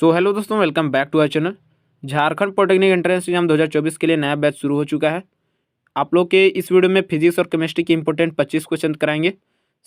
सो hello दोस्तों, welcome back to our channel. Jharkhand polytechnic entrance exam 2024 के लिए नया बैच शुरू हो चुका है। आप लोग के इस वीडियो में फिजिक्स और केमिस्ट्री के इंपॉर्टेंट 25 क्वेश्चन कराएंगे।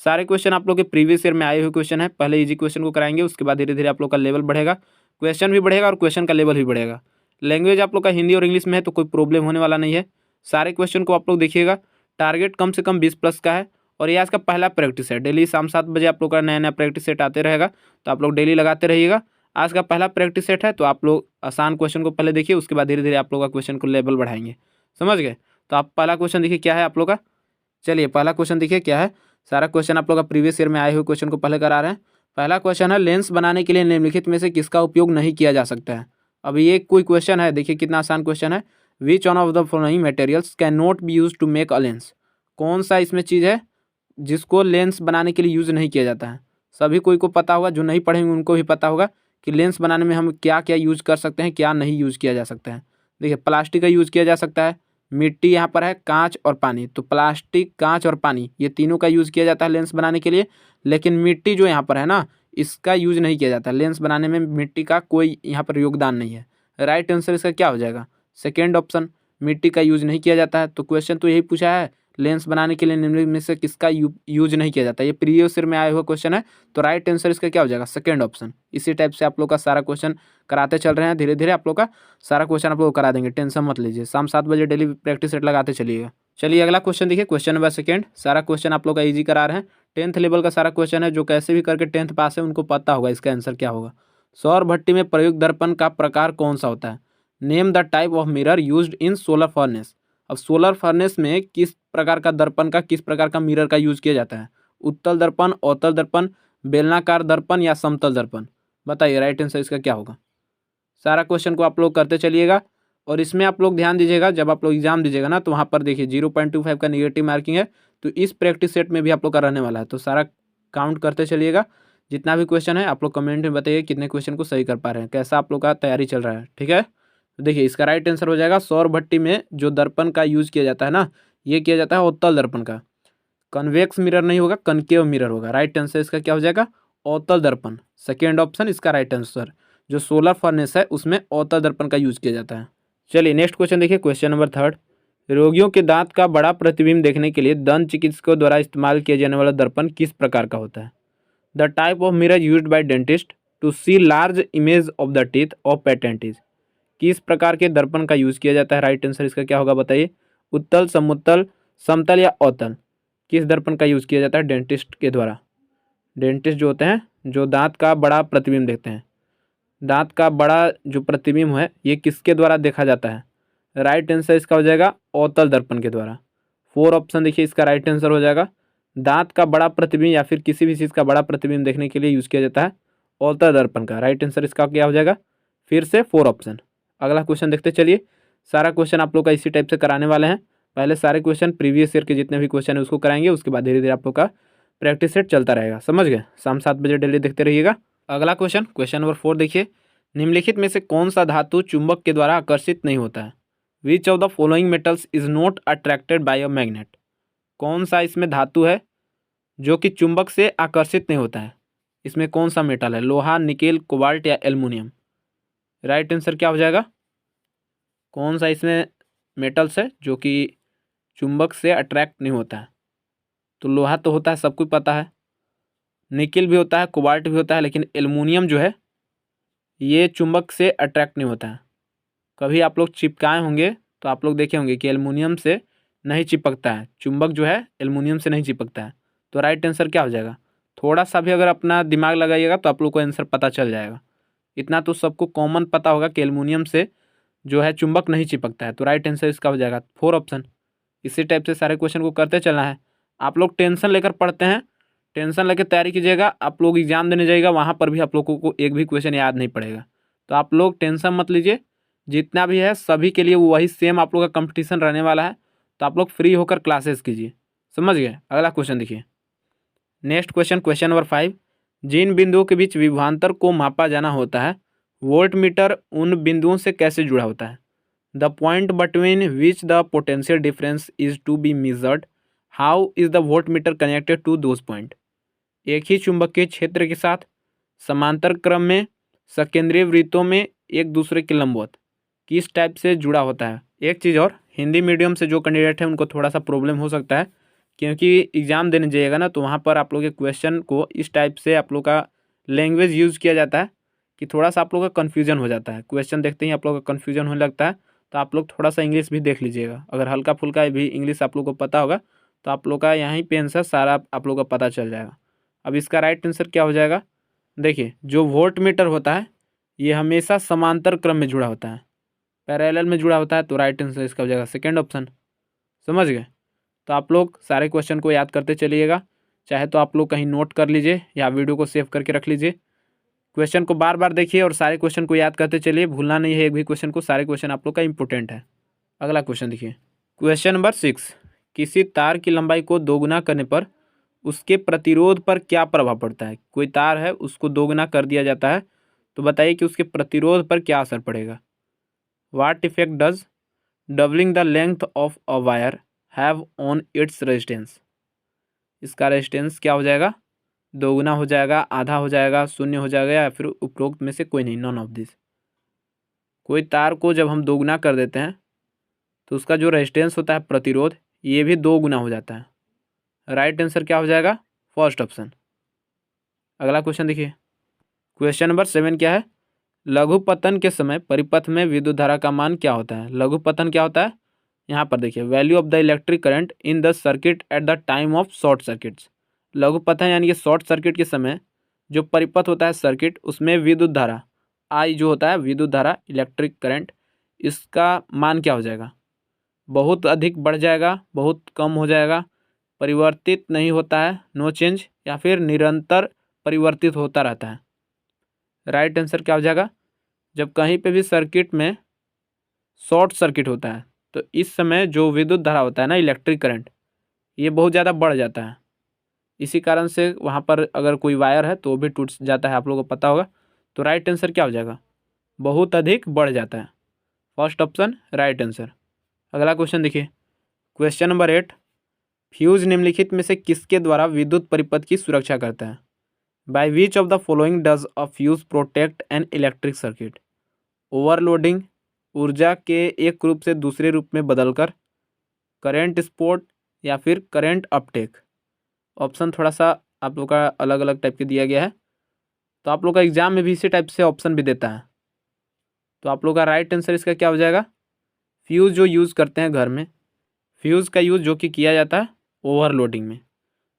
सारे क्वेश्चन आप लोग के प्रीवियस ईयर में आए हुए क्वेश्चन है। पहले इजी क्वेश्चन को कराएंगे, उसके बाद धीरे धीरे आप लोग का लेवल बढ़ेगा, क्वेश्चन भी बढ़ेगा और क्वेश्चन का लेवल भी बढ़ेगा। लैंग्वेज आप लोग का हिंदी और इंग्लिश में है तो कोई प्रॉब्लम होने वाला नहीं है। सारे क्वेश्चन को आप लोग देखिएगा। टारगेट कम से कम 20+ का है और ये आज का पहला प्रैक्टिस है। डेली शाम 7 बजे आप लोग का नया नया प्रैक्टिस सेट आते रहेगा, तो आप लोग डेली लगाते रहिएगा। आज का पहला प्रैक्टिस सेट है, तो आप लोग आसान क्वेश्चन को पहले देखिए, उसके बाद धीरे धीरे आप लोग का क्वेश्चन को लेवल बढ़ाएंगे। समझ गए? तो आप पहला क्वेश्चन देखिए क्या है आप लोग का। चलिए पहला क्वेश्चन देखिए क्या है। सारा क्वेश्चन आप लोग का प्रीवियस ईयर में आए हुए क्वेश्चन को पहले करा रहे हैं। पहला क्वेश्चन है, लेंस बनाने के लिए निम्नलिखित में से किसका उपयोग नहीं किया जा सकता है। अब ये कोई क्वेश्चन है, देखिए कितना आसान क्वेश्चन है। Which one of the following materials can not be use to make a lens. कौन सा इसमें चीज़ है जिसको लेंस बनाने के लिए यूज़ नहीं किया जाता है। सभी कोई को पता होगा, जो नहीं पढ़ेंगे उनको भी पता होगा कि लेंस बनाने में हम क्या क्या यूज़ कर सकते हैं, क्या नहीं यूज़ किया जा सकता है। देखिए प्लास्टिक का यूज़ किया जा सकता है, मिट्टी यहाँ पर है, कांच और पानी। तो प्लास्टिक, कांच और पानी ये तीनों का यूज़ किया जाता है लेंस बनाने के लिए। लेकिन मिट्टी जो यहाँ पर है ना, इसका यूज़ नहीं किया जाता। लेंस बनाने में मिट्टी का कोई यहाँ पर योगदान नहीं है। राइट आंसर इसका क्या हो जाएगा? सेकेंड ऑप्शन, मिट्टी का यूज़ नहीं किया जाता है। तो क्वेश्चन तो यही पूछा है, लेंस बनाने के लिए निम्नलिखित में से किसका यूज नहीं किया जाता। ये प्रीवियस ईयर में आया हुआ क्वेश्चन है, तो राइट आंसर इसका क्या हो जाएगा? Second option. इसी टाइप से आप लोग का सारा क्वेश्चन कराते चल रहे हैं। धीरे धीरे आप लोग का सारा क्वेश्चन आप लोग करा देंगे, टेंशन मत लीजिए। शाम 7 बजे डेली प्रैक्टिस सेट लगाते चलिएगा। चलिए अगला क्वेश्चन देखिए, क्वेश्चन नंबर सेकंड। सारा क्वेश्चन आप लोग का ईजी करा रहे हैं। 10th लेवल का सारा क्वेश्चन है, जो कैसे भी करके 10th पास है उनको पता होगा इसका आंसर क्या होगा। सौर भट्टी में प्रयुक्त दर्पण का प्रकार कौन सा होता है? Name the type of mirror used in solar furnace. अब सोलर फर्नेस में किस प्रकार का दर्पण का, किस प्रकार का मिरर का यूज किया जाता है? उत्तल दर्पण, अवतल दर्पण, बेलनाकार दर्पण या समतल दर्पण? बताइए राइट आंसर इसका क्या होगा। सारा क्वेश्चन को आप लोग करते चलिएगा और इसमें आप लोग ध्यान दीजिएगा, जब आप लोग एग्जाम दीजिएगा ना, तो वहाँ पर देखिए 0.25 का निगेटिव मार्किंग है। तो इस प्रैक्टिस सेट में भी आप लोग का रहने वाला है, तो सारा काउंट करते चलिएगा। जितना भी क्वेश्चन है आप लोग कमेंट में बताइए कितने क्वेश्चन को सही कर पा रहे हैं, कैसा आप लोग का तैयारी चल रहा है। ठीक है, तो देखिए इसका राइट आंसर हो जाएगा, सौर भट्टी में जो दर्पण का यूज किया जाता है ना, ये किया जाता है अवतल दर्पण का। कन्वेक्स मिरर नहीं होगा, कनकेव मिरर होगा। राइट आंसर इसका क्या हो जाएगा? अवतल दर्पण। सेकेंड ऑप्शन इसका राइट आंसर। जो सोलर फर्नेस है उसमें अवतल दर्पण का यूज किया जाता है। चलिए नेक्स्ट क्वेश्चन देखिए, क्वेश्चन नंबर थर्ड। रोगियों के दांत का बड़ा प्रतिबिंब देखने के लिए दंत चिकित्सकों द्वारा इस्तेमाल किया जाने वाला दर्पण किस प्रकार का होता है? The type of mirror used by dentist to see large image of the teeth of patient is. किस प्रकार के दर्पण का यूज किया जाता है? राइट आंसर इसका क्या होगा बताइए। उत्तल, समुत्तल, समतल या अवतल? किस दर्पण का यूज किया जाता है डेंटिस्ट के द्वारा? डेंटिस्ट जो होते हैं, जो दांत का बड़ा प्रतिबिंब देखते हैं, दांत का बड़ा जो प्रतिबिंब है ये किसके द्वारा देखा जाता है? राइट आंसर इसका हो जाएगा अवतल दर्पण के द्वारा। 4 ऑप्शन देखिए इसका राइट आंसर हो जाएगा। दांत का बड़ा प्रतिबिंब या फिर किसी भी चीज़ का बड़ा प्रतिबिंब देखने के लिए यूज किया जाता है अवतल दर्पण का। राइट आंसर इसका क्या हो जाएगा? फिर से 4 ऑप्शन। अगला क्वेश्चन देखते चलिए। सारा क्वेश्चन आप लोग का इसी टाइप से कराने वाले हैं। पहले सारे क्वेश्चन प्रीवियस ईयर के जितने भी क्वेश्चन है उसको कराएंगे, उसके बाद धीरे धीरे आप लोग का प्रैक्टिस सेट चलता रहेगा। समझ गए? शाम 7 बजे डेली देखते रहिएगा। अगला क्वेश्चन, क्वेश्चन नंबर 4 देखिए। निम्नलिखित में से कौन सा धातु चुंबक के द्वारा आकर्षित नहीं होता है? Which of the following metals is not attracted by a magnet. कौन सा इसमें धातु है जो कि चुंबक से आकर्षित नहीं होता है? इसमें कौन सा मेटल है? लोहा, निकेल, कोबाल्ट या एल्युमिनियम? राइट आंसर क्या हो जाएगा? कौन सा इसमें मेटल्स है जो कि चुंबक से अट्रैक्ट नहीं होता है? तो लोहा तो होता है, सबको पता है। निकेल भी होता है, कोबाल्ट भी होता है, लेकिन एल्युमिनियम जो है ये चुंबक से अट्रैक्ट नहीं होता है। कभी आप लोग चिपकाए होंगे तो आप लोग देखे होंगे कि एल्युमिनियम से नहीं चिपकता है, चुंबक जो है एल्युमिनियम से नहीं चिपकता है। तो राइट आंसर क्या हो जाएगा? थोड़ा सा भी अगर अपना दिमाग लगाइएगा तो आप लोग को आंसर पता चल जाएगा। इतना तो सबको कॉमन पता होगा कि एल्युमिनियम से जो है चुंबक नहीं चिपकता है। तो राइट आंसर इसका हो जाएगा 4 ऑप्शन। इसी टाइप से सारे क्वेश्चन को करते चलना है। आप लोग टेंशन लेकर पढ़ते हैं, टेंशन लेकर तैयारी कीजिएगा। आप लोग एग्जाम देने जाइएगा, वहाँ पर भी आप लोगों को एक भी क्वेश्चन याद नहीं पड़ेगा। तो आप लोग टेंशन मत लीजिए, जितना भी है सभी के लिए वही सेम आप लोग का कंपटीशन रहने वाला है। तो आप लोग फ्री होकर क्लासेस कीजिए। समझ गए? अगला क्वेश्चन देखिए, नेक्स्ट क्वेश्चन, क्वेश्चन नंबर 5। जिन बिंदुओं के बीच विभवांतर को मापा जाना होता है, वोल्ट मीटर उन बिंदुओं से कैसे जुड़ा होता है? The point between which the potential difference is to be measured, how is the voltmeter connected to those point? एक ही चुंबकीय क्षेत्र के साथ समांतर क्रम में सकेंद्रीय वृत्तों में एक दूसरे के लंबवत किस टाइप से जुड़ा होता है। एक चीज़ और, हिंदी मीडियम से जो कैंडिडेट है उनको थोड़ा सा प्रॉब्लम हो सकता है, क्योंकि एग्ज़ाम देने जाइएगा ना तो वहाँ पर आप लोग के क्वेश्चन को इस टाइप से आप लोग का लैंग्वेज यूज़ किया जाता है कि थोड़ा सा आप लोग का कन्फ्यूजन हो जाता है। क्वेश्चन देखते ही आप लोग का कन्फ्यूजन होने लगता है, तो आप लोग थोड़ा सा इंग्लिश भी देख लीजिएगा। अगर हल्का फुल्का भी इंग्लिश आप लोग को पता होगा तो आप लोग का यहीं पे आंसर सारा आप लोग का पता चल जाएगा। अब इसका राइट आंसर क्या हो जाएगा, देखिए जो वोल्ट मीटर होता है ये हमेशा समांतर क्रम में जुड़ा होता है, पैरेलल में जुड़ा होता है, तो राइट आंसर इसका हो जाएगा सेकेंड ऑप्शन। समझ गए। तो आप लोग सारे क्वेश्चन को याद करते चलिएगा, चाहे तो आप लोग कहीं नोट कर लीजिए या वीडियो को सेव करके रख लीजिए। क्वेश्चन को बार बार देखिए और सारे क्वेश्चन को याद करते चलिए, भूलना नहीं है एक भी क्वेश्चन को, सारे क्वेश्चन आप लोग का इंपॉर्टेंट है। अगला क्वेश्चन देखिए, क्वेश्चन नंबर 6, किसी तार की लंबाई को दोगुना करने पर उसके प्रतिरोध पर क्या प्रभाव पड़ता है। कोई तार है उसको दोगुना कर दिया जाता है, तो बताइए कि उसके प्रतिरोध पर क्या असर पड़ेगा। What effect does doubling the length of a wire have on its resistance. इसका रेजिस्टेंस क्या हो जाएगा, दोगुना हो जाएगा, आधा हो जाएगा, शून्य हो जाएगा, या फिर उपरोक्त में से कोई नहीं, नॉन ऑफ दिस। कोई तार को जब हम दोगुना कर देते हैं तो उसका जो रेजिस्टेंस होता है, प्रतिरोध, ये भी दो गुना हो जाता है। राइट आंसर क्या हो जाएगा, फर्स्ट ऑप्शन। अगला क्वेश्चन देखिए, क्वेश्चन नंबर 7 क्या है, लघु पतन के समय परिपथ में विद्युत धारा का मान क्या होता है। लघु पतन क्या होता है, यहाँ पर देखिए, value of the electric current in the circuit at the time of short circuits. लघु पतन यानी कि शॉर्ट सर्किट के समय जो परिपथ होता है सर्किट, उसमें विद्युत धारा आई जो होता है, विद्युत धारा इलेक्ट्रिक करंट, इसका मान क्या हो जाएगा। बहुत अधिक बढ़ जाएगा, बहुत कम हो जाएगा, परिवर्तित नहीं होता है, नो चेंज, या फिर निरंतर परिवर्तित होता रहता है। राइट आंसर क्या हो जाएगा, जब कहीं पे भी सर्किट में शॉर्ट सर्किट होता है तो इस समय जो विद्युत धारा होता है ना, इलेक्ट्रिक करंट, ये बहुत ज़्यादा बढ़ जाता है। इसी कारण से वहाँ पर अगर कोई वायर है तो वो भी टूट जाता है, आप लोगों को पता होगा। तो राइट आंसर क्या हो जाएगा, बहुत अधिक बढ़ जाता है, फर्स्ट ऑप्शन राइट आंसर। अगला क्वेश्चन देखिए, क्वेश्चन नंबर 8, फ्यूज निम्नलिखित में से किसके द्वारा विद्युत परिपथ की सुरक्षा करता है। By which of the following does a fuse protect an electric circuit. Overloading, ऊर्जा के एक रूप से दूसरे रूप में बदलकर, करंट स्पोर्ट, या फिर करंट अपटेक। ऑप्शन थोड़ा सा आप लोग का अलग अलग टाइप के दिया गया है, तो आप लोग का एग्जाम में भी इसी टाइप से ऑप्शन भी देता है। तो आप लोग का राइट आंसर इसका क्या हो जाएगा, फ्यूज़ जो यूज़ करते हैं घर में, फ्यूज़ का यूज़ जो कि किया जाता है ओवरलोडिंग में,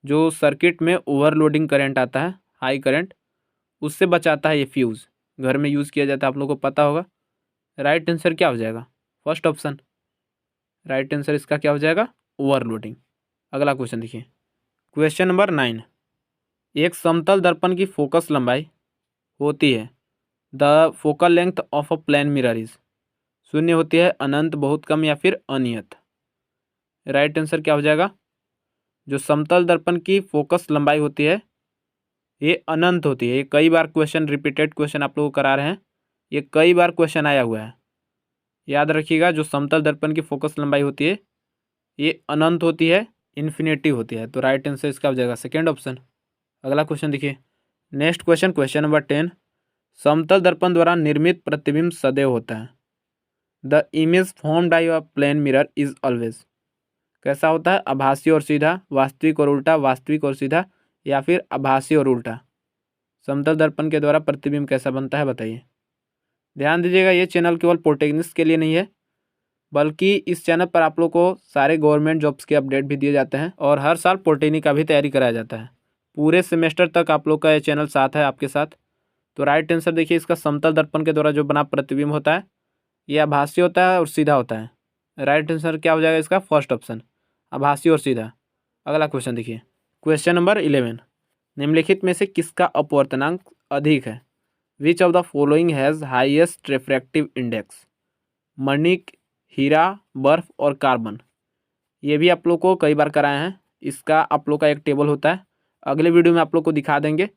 जो सर्किट में ओवरलोडिंग करंट आता है, हाई करंट, उससे बचाता है ये फ्यूज़, घर में यूज़ किया जाता है, आप लोग को पता होगा। राइट आंसर क्या हो जाएगा, फर्स्ट ऑप्शन। राइट आंसर इसका क्या हो जाएगा, ओवरलोडिंग। अगला क्वेश्चन देखिए, क्वेश्चन नंबर 9, एक समतल दर्पण की फोकस लंबाई होती है, the focal length of a plane mirror is, शून्य होती है, अनंत, बहुत कम, या फिर अनियत। राइट आंसर क्या हो जाएगा, जो समतल दर्पण की फोकस लंबाई होती है ये अनंत होती है। ये कई बार क्वेश्चन, रिपीटेड क्वेश्चन आप लोगों को करा रहे हैं, ये कई बार क्वेश्चन आया हुआ है, याद रखिएगा। जो समतल दर्पण की फोकस लंबाई होती है ये अनंत होती है, इन्फिनिटी होती है। तो राइट आंसर इसका हो जाएगा सेकेंड ऑप्शन। अगला क्वेश्चन देखिए, नेक्स्ट क्वेश्चन, क्वेश्चन नंबर 10, समतल दर्पण द्वारा निर्मित प्रतिबिंब सदैव होता है, the image form by a plane mirror is always. कैसा होता है, आभासी और सीधा, वास्तविक और उल्टा, वास्तविक और सीधा, या फिर आभासी और उल्टा। समतल दर्पण के द्वारा प्रतिबिंब कैसा बनता है बताइए। ध्यान दीजिएगा, ये चैनल केवल पॉलिटेक्निक्स के लिए नहीं है, बल्कि इस चैनल पर आप लोग को सारे गवर्नमेंट जॉब्स के अपडेट भी दिए जाते हैं और हर साल पॉलिटेक्निक का भी तैयारी कराया जाता है। पूरे सेमेस्टर तक आप लोग का ये चैनल साथ है आपके साथ। तो राइट आंसर देखिए, इसका समतल दर्पण के द्वारा जो बना प्रतिबिंब होता है ये आभासी होता है और सीधा होता है। राइट आंसर क्या हो जाएगा इसका, फर्स्ट ऑप्शन, आभासी और सीधा। अगला क्वेश्चन देखिए, क्वेश्चन नंबर 11, निम्नलिखित में से किसका अपवर्तनांक अधिक है। Which of the following has highest refractive index. मणिक, हीरा, बर्फ और कार्बन। ये भी आप लोग को कई बार कराए हैं, इसका आप लोग का एक टेबल होता है, अगले वीडियो में आप लोग को दिखा देंगे,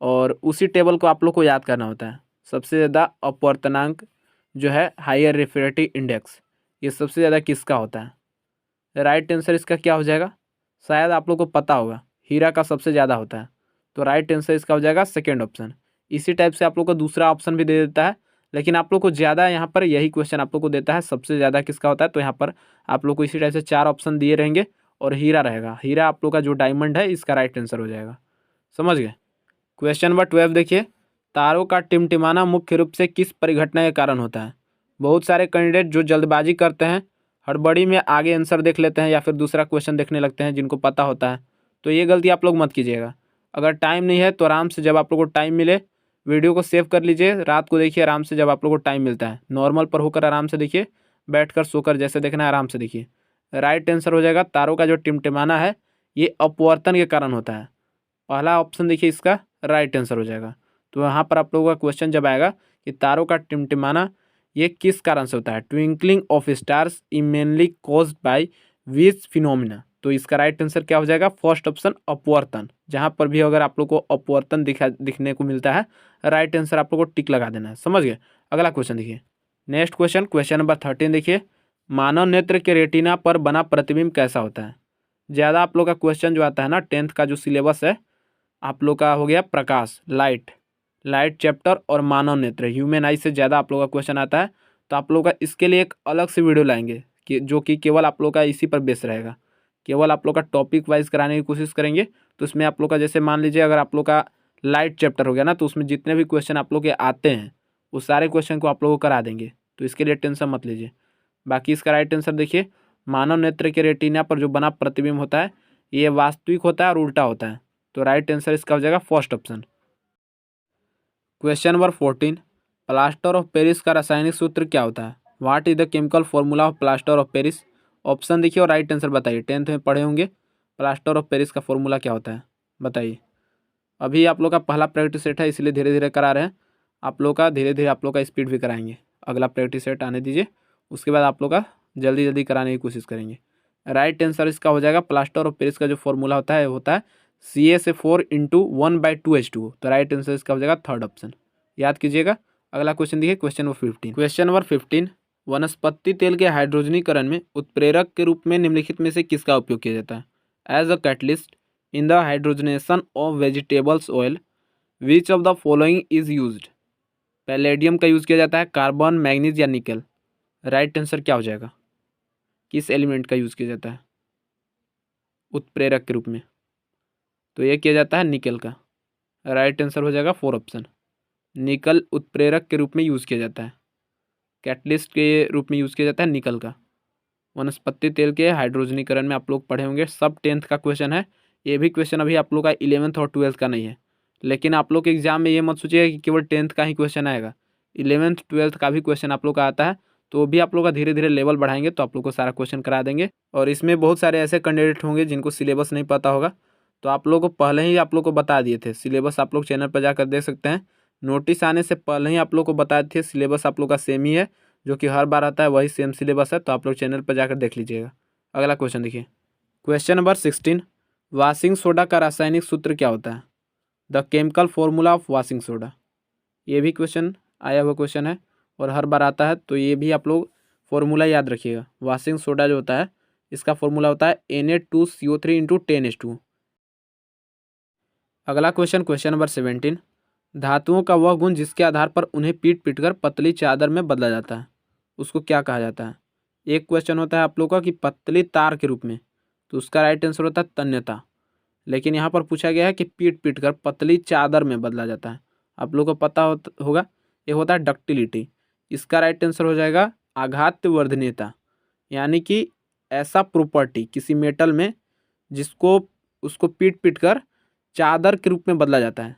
और उसी टेबल को आप लोग को याद करना होता है। सबसे ज़्यादा अपवर्तनांक जो है, हायर रिफ्रैक्टिव इंडेक्स, ये सबसे ज़्यादा किसका होता है। राइट आंसर इसका क्या हो जाएगा, शायद आप लोग को पता होगा, हीरा का सबसे ज़्यादा होता है। तो राइट आंसर इसका हो जाएगा सेकेंड ऑप्शन, इसी टाइप से आप लोग को दूसरा ऑप्शन भी दे देता है, लेकिन आप लोग को ज़्यादा यहाँ पर यही क्वेश्चन आप लोग को देता है सबसे ज़्यादा किसका होता है। तो यहाँ पर आप लोग को इसी टाइप से 4 ऑप्शन दिए रहेंगे और हीरा रहेगा। हीरा आप लोग का जो डायमंड है इसका राइट आंसर हो जाएगा। समझ गए। क्वेश्चन नंबर 12 देखिए, तारों का टिमटिमाना मुख्य रूप से किस परिघटना के कारण होता है। बहुत सारे कैंडिडेट जो जल्दबाजी करते हैं, हड़बड़ी में आगे आंसर देख लेते हैं या फिर दूसरा क्वेश्चन देखने लगते हैं जिनको पता होता है, तो ये गलती आप लोग मत कीजिएगा। अगर टाइम नहीं है तो आराम से जब आप लोग को टाइम मिले वीडियो को सेव कर लीजिए, रात को देखिए आराम से जब आप लोग को टाइम मिलता है, नॉर्मल पर होकर आराम से देखिए, बैठकर सोकर जैसे देखना है आराम से देखिए। राइट आंसर हो जाएगा तारों का जो टिमटिमाना है ये अपवर्तन के कारण होता है। पहला ऑप्शन देखिए इसका राइट आंसर हो जाएगा। तो यहाँ पर आप लोगों का क्वेश्चन जब आएगा कि तारों का टिमटिमाना ये किस कारण से होता है, twinkling of stars mainly caused by which phenomena, तो इसका राइट आंसर क्या हो जाएगा, फर्स्ट ऑप्शन अपवर्तन। जहाँ पर भी अगर आप लोग को अपवर्तन दिखने को मिलता है, राइट आंसर आप लोग को टिक लगा देना है। समझ गए। अगला क्वेश्चन देखिए, नेक्स्ट क्वेश्चन, क्वेश्चन नंबर 13 देखिए, मानव नेत्र के रेटिना पर बना प्रतिबिंब कैसा होता है। ज़्यादा आप लोग का क्वेश्चन जो आता है ना 10th का जो सिलेबस है आप लोग का हो गया प्रकाश, लाइट चैप्टर और मानव नेत्र, ह्यूमन आई से ज़्यादा आप लोग का क्वेश्चन आता है। तो आप लोग का इसके लिए एक अलग से वीडियो लाएंगे कि जो कि केवल आप लोग का इसी पर बेस रहेगा, केवल आप लोग का टॉपिक वाइज कराने की कोशिश करेंगे। तो उसमें आप लोग का जैसे मान लीजिए अगर आप लोग का लाइट चैप्टर हो गया ना, तो उसमें जितने भी क्वेश्चन आप लोग के आते हैं उस सारे क्वेश्चन को आप लोग को करा देंगे, तो इसके लिए टेंशन मत लीजिए। बाकी इसका राइट आंसर देखिए, मानव नेत्र के रेटिना पर जो बना प्रतिबिंब होता है ये वास्तविक होता है और उल्टा होता है। तो राइट आंसर इसका हो जाएगा first option. Question number 14, plaster of Paris का रासायनिक सूत्र क्या होता है। What is the chemical formula of plaster of Paris. Option देखिए और राइट आंसर बताइए। 10th में पढ़े होंगे प्लास्टर ऑफ पेरिस का फॉर्मूला क्या होता है, बताइए। अभी आप लोग का पहला प्रैक्टिस सेट है इसलिए धीरे धीरे करा रहे हैं, आप लोग का धीरे धीरे आप लोग का स्पीड भी कराएंगे। अगला प्रैक्टिस सेट आने दीजिए, उसके बाद आप लोग का जल्दी जल्दी कराने की कोशिश करेंगे। राइट आंसर इसका हो जाएगा, प्लास्टर ऑफ पेरिस का जो फॉर्मूला होता है CaSO4 × 1/2H2O। तो राइट आंसर इसका हो जाएगा थर्ड ऑप्शन, याद कीजिएगा। अगला क्वेश्चन देखिए, क्वेश्चन नंबर 15। क्वेश्चन नंबर 15, वनस्पति तेल के हाइड्रोजनीकरण में उत्प्रेरक के रूप में निम्नलिखित में से किसका उपयोग किया जाता है। As a catalyst in the hydrogenation of vegetables oil which of the following is used. Palladium का यूज़ किया जाता है, कार्बन, मैग्नीज या निकल। राइट आंसर क्या हो जाएगा, किस एलिमेंट का यूज़ किया जाता है उत्प्रेरक के रूप में। तो ये किया जाता है निकल का। राइट आंसर हो जाएगा 4 ऑप्शन, निकल उत्प्रेरक के रूप में यूज़ किया जाता है, कैटलिस्ट के रूप में यूज़ किया जाता है निकल का। वनस्पति तेल के हाइड्रोजनीकरण में आप लोग पढ़े होंगे, सब 10th का क्वेश्चन है। ये भी क्वेश्चन अभी आप लोग का 11th और 12th का नहीं है, लेकिन आप लोग के एग्जाम में ये मत सोचिएगा कि केवल 10th का ही क्वेश्चन आएगा, 11th 12th का भी क्वेश्चन आप लोग का आता है। तो भी आप लोग का धीरे धीरे लेवल बढ़ाएंगे तो आप लोग को सारा क्वेश्चन करा देंगे। और इसमें बहुत सारे ऐसे कैंडिडेट होंगे जिनको सिलेबस नहीं पता होगा, तो आप लोग को पहले ही आप लोग को बता दिए थे सिलेबस, आप लोग चैनल पर जाकर देख सकते हैं। नोटिस आने से पहले ही आप लोग को बता दिए थे सिलेबस आप लोग का सेम ही है, जो कि हर बार आता है वही सेम सिलेबस है। तो आप लोग चैनल पर जाकर देख लीजिएगा। अगला क्वेश्चन देखिए, क्वेश्चन नंबर 16, वॉशिंग सोडा का रासायनिक सूत्र क्या होता है। The chemical formula of washing soda. ये भी क्वेश्चन आया हुआ क्वेश्चन है और हर बार आता है, तो ये भी आप लोग फॉर्मूला याद रखिएगा। वॉशिंग सोडा जो होता है इसका फॉर्मूला होता है Na2CO3 × 10H2। अगला क्वेश्चन, क्वेश्चन नंबर 17, धातुओं का वह गुण जिसके आधार पर उन्हें पीट पीट कर पतली चादर में बदला जाता है, उसको क्या कहा जाता है। एक क्वेश्चन होता है आप लोग का कि पतली तार के रूप में, तो उसका राइट आंसर होता है तन्यता। लेकिन यहाँ पर पूछा गया है कि पीट पीट कर पतली चादर में बदला जाता है, आप लोग को पता होगा ये होता है डक्टिलिटी। इसका राइट आंसर हो जाएगा आघात्यवर्धनीयता, यानी कि ऐसा प्रॉपर्टी किसी मेटल में जिसको उसको पीट पीट कर चादर के रूप में बदला जाता है,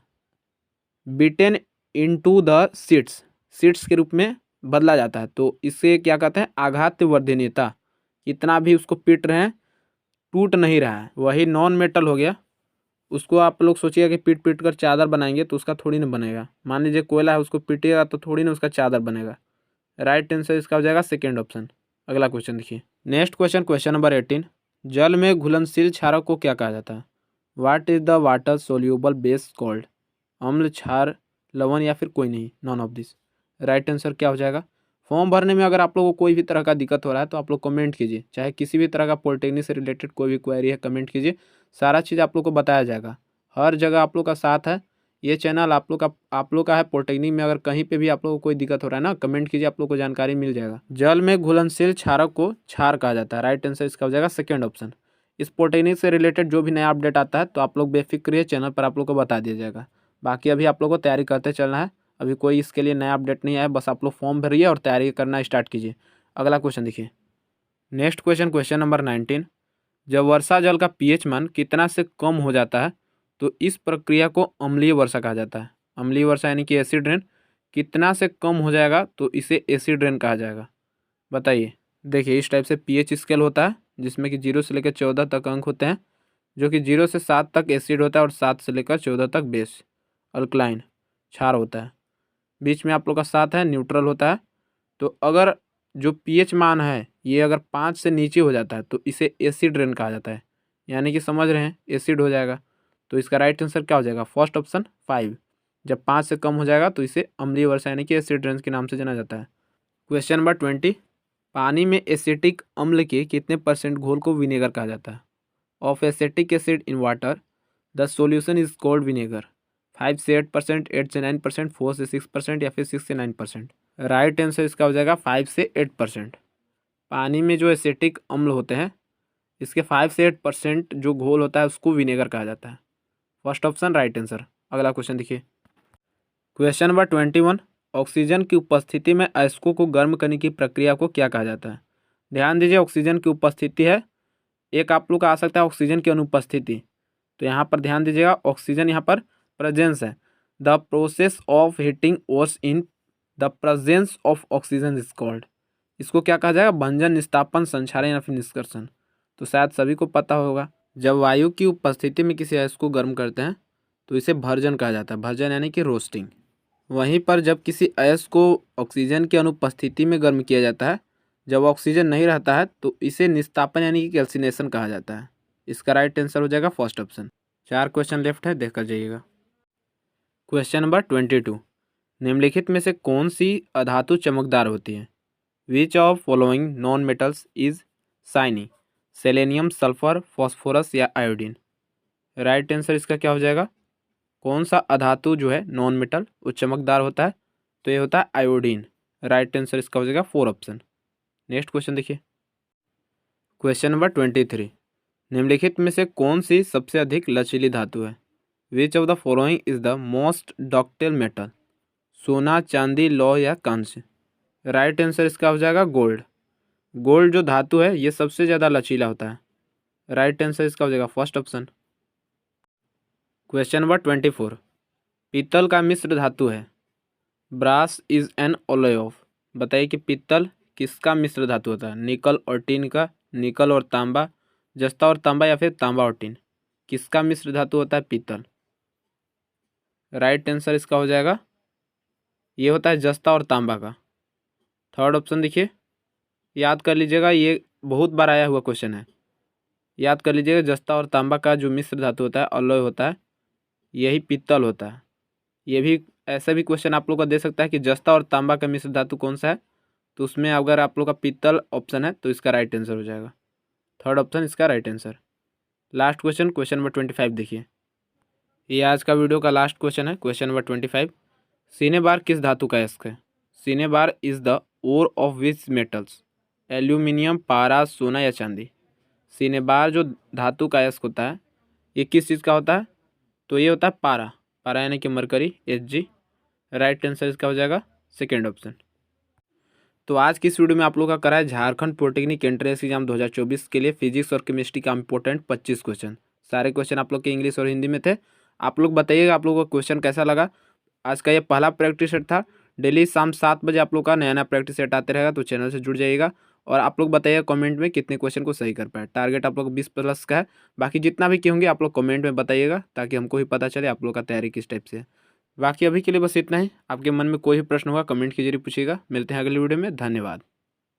बिटेन इनटू द सीट्स के रूप में बदला जाता है। तो इसे क्या कहते हैं, आघात्यवर्धनीयता। इतना भी उसको पीट रहे हैं टूट नहीं रहा है, वही नॉन मेटल हो गया। उसको आप लोग सोचिएगा कि पीट पीट कर चादर बनाएंगे तो उसका थोड़ी ना बनेगा। मान लीजिए कोयला है, उसको पीटिएगा तो थोड़ी ना उसका चादर बनेगा। राइट आंसर इसका हो जाएगा सेकेंड ऑप्शन। अगला क्वेश्चन देखिए, नेक्स्ट क्वेश्चन, क्वेश्चन नंबर 18, जल में घुलनशील क्षारक को क्या कहा जाता है। What is the water soluble base called. अम्ल, क्षार, लवण या फिर कोई नहीं, none of this. Right answer क्या हो जाएगा। फॉर्म भरने में अगर आप लोगों को कोई भी तरह का दिक्कत हो रहा है तो आप लोग कमेंट कीजिए, चाहे किसी भी तरह का पॉलिटेक्निक से रिलेटेड कोई भी क्वेरी है कमेंट कीजिए, सारा चीज़ आप लोग को बताया जाएगा। हर जगह आप लोग का साथ है, ये चैनल आप लोग का है पॉलिटेक्निक में। अगर कहीं पे भी आप लोगों को कोई दिक्कत हो रहा है ना, कमेंट कीजिए, आप लोग को जानकारी मिल जाएगा। जल में घुलनशील क्षारक को क्षार कहा जाता है। राइट आंसर इसका हो जाएगा सेकेंड ऑप्शन। इस पॉलिटेक्निक से रिलेटेड जो भी नया अपडेट आता है तो आप लोग बेफिक्र रहिए, चैनल पर आप लोग को बता दिया जाएगा। बाकी अभी आप लोग को तैयारी करते चलना है, अभी कोई इसके लिए नया अपडेट नहीं आया, बस आप लोग फॉर्म भरिए और तैयारी करना स्टार्ट कीजिए। अगला क्वेश्चन देखिए, नेक्स्ट क्वेश्चन, क्वेश्चन नंबर 19। जब वर्षा जल का पीएच मान कितना से कम हो जाता है तो इस प्रक्रिया को अम्लीय वर्षा कहा जाता है। अम्लीय वर्षा यानी कि एसिड रेन। कितना से कम हो जाएगा तो इसे एसिड रेन कहा जाएगा, बताइए। देखिए इस टाइप से पीएच स्केल होता है जिसमें कि 0 से लेकर 14 तक अंक होते हैं, जो कि 0 से 7 तक एसिड होता है और 7 से लेकर 14 तक बेस अल्कलाइन क्षार होता है। बीच में आप लोग का 7 है न्यूट्रल होता है। तो अगर जो पीएच मान है ये अगर 5 से नीचे हो जाता है तो इसे एसिड रेन कहा जाता है, यानी कि समझ रहे हैं एसिड हो जाएगा। तो इसका राइट आंसर क्या हो जाएगा, फर्स्ट ऑप्शन 5। जब 5 से कम हो जाएगा तो इसे अम्लीय वर्षा यानी कि एसिड रेन के नाम से जाना जाता है। Question number 20। पानी में एसिटिक अम्ल के कितने परसेंट घोल को विनेगर कहा जाता है। Of acetic acid in water the solution is called vinegar. 5 से 8%, 8 से 9%, 4 से 6% या फिर 6 से 9%। राइट आंसर इसका हो जाएगा 5 से 8%। पानी में जो एसिटिक अम्ल होते हैं इसके 5 से 8% जो घोल होता है उसको विनेगर कहा जाता है। First option right answer. अगला क्वेश्चन देखिए, क्वेश्चन नंबर 21। ऑक्सीजन की उपस्थिति में अयस्कों को गर्म करने की प्रक्रिया को क्या कहा जाता है। ध्यान दीजिए, ऑक्सीजन की उपस्थिति है, एक आप लोग का आ सकता है ऑक्सीजन की अनुपस्थिति। तो यहाँ पर ध्यान दीजिएगा, ऑक्सीजन यहाँ पर प्रेजेंस है। The process of heating ores in the presence of oxygen is called. इसको क्या कहा जाएगा, भंजन, निस्तापन, संक्षारण या फिर निष्कर्षण। तो शायद सभी को पता होगा, जब वायु की उपस्थिति में किसी अयस्क को गर्म करते हैं तो इसे भर्जन कहा जाता है। भर्जन यानी कि रोस्टिंग। वहीं पर जब किसी अयस्क को ऑक्सीजन की अनुपस्थिति में गर्म किया जाता है, जब ऑक्सीजन नहीं रहता है तो इसे निस्तापन यानी कि कैल्सिनेशन कहा जाता है। इसका राइट आंसर हो जाएगा फर्स्ट ऑप्शन। 4 क्वेश्चन लेफ्ट है, देख कर जाइएगा। Question number 22। निम्नलिखित में से कौन सी अधातु चमकदार होती है। Which of following non metals is shiny. Selenium, sulphur, phosphorus या आयोडीन। राइट आंसर इसका क्या हो जाएगा, कौन सा अधातु जो है नॉन मेटल वो चमकदार होता है, तो ये होता है आयोडीन। राइट आंसर इसका हो जाएगा 4 ऑप्शन। नेक्स्ट क्वेश्चन देखिए, क्वेश्चन नंबर 23। निम्नलिखित में से कौन सी सबसे अधिक लचीली धातु है। Which of the following is the most ductile metal. सोना, चांदी, लौह या कांस्य। राइट आंसर इसका हो जाएगा गोल्ड। गोल्ड जो धातु है ये सबसे ज़्यादा लचीला होता है। राइट आंसर इसका हो जाएगा फर्स्ट ऑप्शन। Question number 24। पीतल का मिश्र धातु है। Brass is an alloy of. बताइए कि पीतल किसका मिश्र धातु होता है। निकल और टिन का, निकल और तांबा, जस्ता और तांबा या फिर तांबा और टिन। किसका मिश्र धातु होता है पीतल। राइट आंसर इसका हो जाएगा, ये होता है जस्ता और तांबा का। थर्ड ऑप्शन देखिए, याद कर लीजिएगा, ये बहुत बार आया हुआ क्वेश्चन है, याद कर लीजिएगा। जस्ता और तांबा का जो मिश्र धातु होता है अलॉय होता है, यही पीतल होता है। ये भी ऐसा भी क्वेश्चन आप लोग का दे सकता है कि जस्ता और तांबा का मिश्र धातु कौन सा है, तो उसमें अगर आप लोग का पीतल ऑप्शन है तो इसका राइट आंसर हो जाएगा। थर्ड ऑप्शन इसका right answer. Last question, question number 25 देखिए, ये आज का वीडियो का लास्ट क्वेश्चन है। Question number 25। सिनेबार किस धातु का अयस्क है। Cinnabar is the ore of which metals. Aluminium, पारा, सोना या चांदी। सिनेबार जो धातु का अयस्क होता है ये किस चीज़ का होता है, तो ये होता है पारा। पारा यानी कि मरकरी, Hg। राइट आंसर इसका हो जाएगा सेकेंड ऑप्शन। तो आज की इस वीडियो में आप लोग का करा है झारखंड पॉलिटेक्निक एंट्रेंस एग्जाम 2024 के लिए फिजिक्स और केमिस्ट्री का इंपॉर्टेंट 25 क्वेश्चन। सारे क्वेश्चन आप लोग के इंग्लिश और हिंदी में थे। आप लोग बताइएगा आप लोगों को क्वेश्चन कैसा लगा। आज का ये पहला प्रैक्टिस सेट था। डेली शाम 7 बजे आप लोग का नया नया प्रैक्टिस सेट आते रहेगा, तो चैनल से जुड़ जाइएगा। और आप लोग बताइएगा कमेंट में कितने क्वेश्चन को सही कर पाए। टारगेट आप लोग 20+ का है। बाकी जितना भी होंगे आप लोग कमेंट में बताइएगा, ताकि हमको भी पता चले आप लोग का तैयारी किस टाइप से है। बाकी अभी के लिए बस इतना ही। आपके मन में कोई भी प्रश्न होगा कमेंट के जरिए पूछिएगा। मिलते हैं अगली वीडियो में, धन्यवाद।